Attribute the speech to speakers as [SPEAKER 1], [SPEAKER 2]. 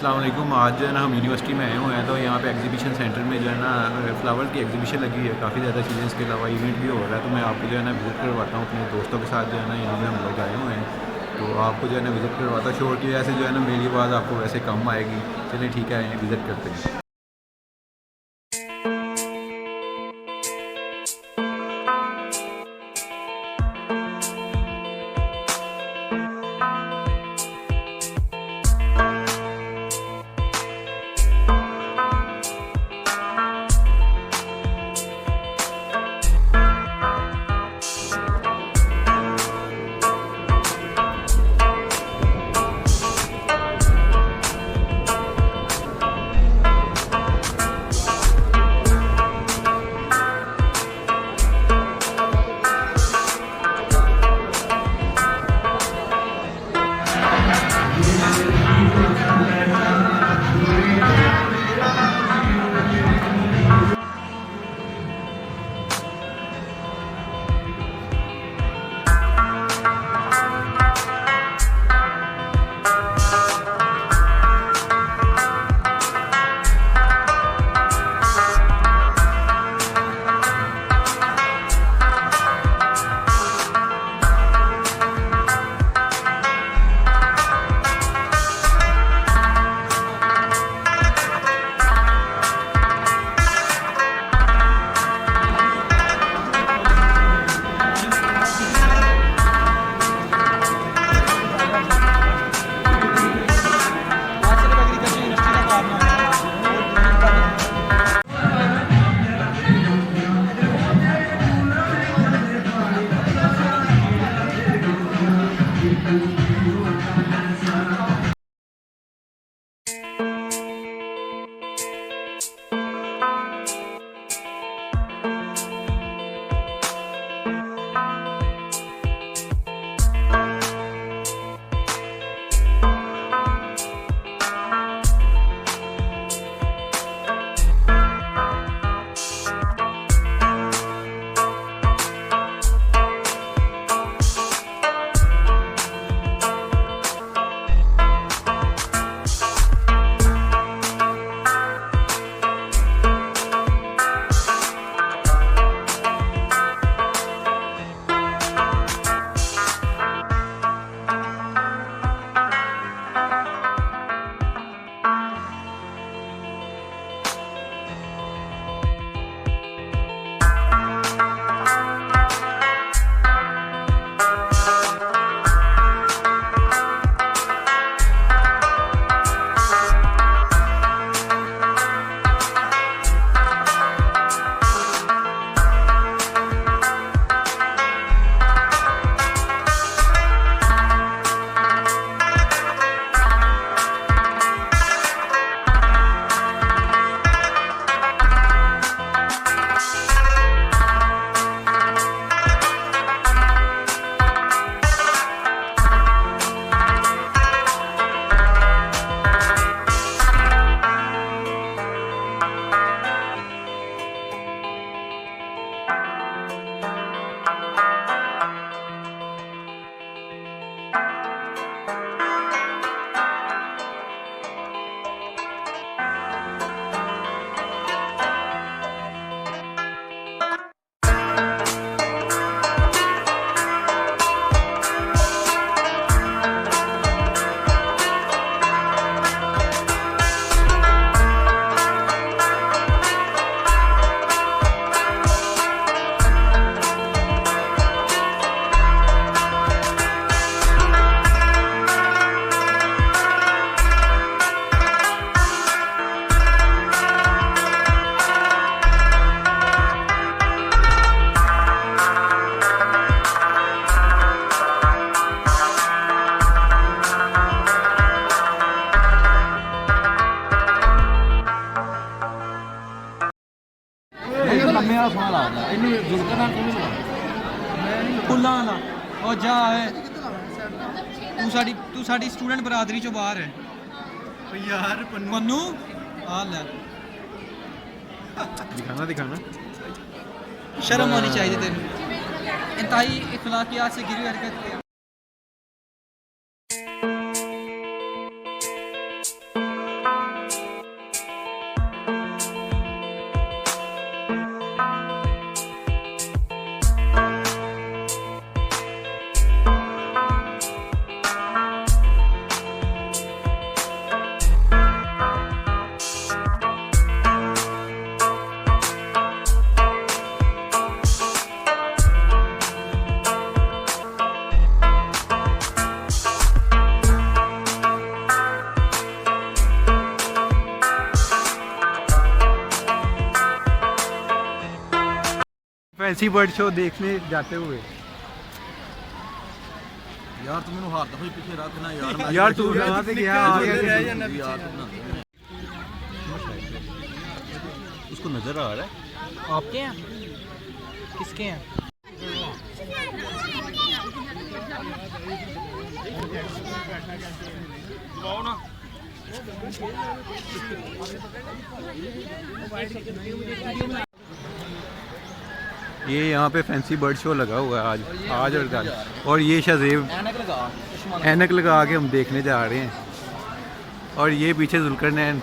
[SPEAKER 1] अस्सलाम वालेकुम। आज जो है ना हम यूनिवर्सिटी में आए हुए हैं, तो यहाँ पे एग्जीबिशन सेंटर में जो है ना फ्लावर की एग्जीबिशन लगी हुई है, काफ़ी ज़्यादा चीज़ें। इसके अलावा इवेंट भी हो रहा है, तो मैं आपको जो है ना विज़िट करवाता हूँ अपने दोस्तों के साथ। जो है ना यहाँ पे हम लोग आए हुए हैं, तो आपको जो है ना विज़िट करवाता हूँ। शोर की वजह से जो है ना मेरी आवाज़ आपको वैसे कम आएगी। चलिए ठीक है, विज़िट करते हैं।
[SPEAKER 2] ਮੇਰਾ ਸੋਹਣਾ ਲੱਗਦਾ ਇਹਨੂੰ ਜੁੜਕਾ ਨਾਲ ਕਿਵੇਂ ਲੱਗਦਾ ਫੁੱਲਾਂ ਵਾਲਾ ਉਹ ਜਾ ਹੈ ਤੂੰ ਸਾਡੀ ਸਟੂਡੈਂਟ ਬਰਾਦਰੀ ਚੋਂ ਬਾਹਰ ਹੈ
[SPEAKER 1] ओ यार
[SPEAKER 2] ਮਨੂ ਆ ਲੈ
[SPEAKER 1] दिखाना
[SPEAKER 2] शर्म होनी चाहिए तेन इंतहाई इखलाकियात से गिरी हरकत
[SPEAKER 1] फैंसी बर्ड शो देखने जाते हुए।
[SPEAKER 3] यार तुम मैंने हाथ दफा पीछे रख ना यार
[SPEAKER 1] यार तू वहाँ से गया आ गया
[SPEAKER 3] उसको नजर आ रहा है।
[SPEAKER 2] आपके हैं किसके हैं?
[SPEAKER 1] ये यहाँ पे फैंसी बर्ड शो लगा हुआ है आज और कल। और ये शाहजेब ऐनक लगा के हम देखने जा रहे हैं। और ये पीछे जुल्करनैन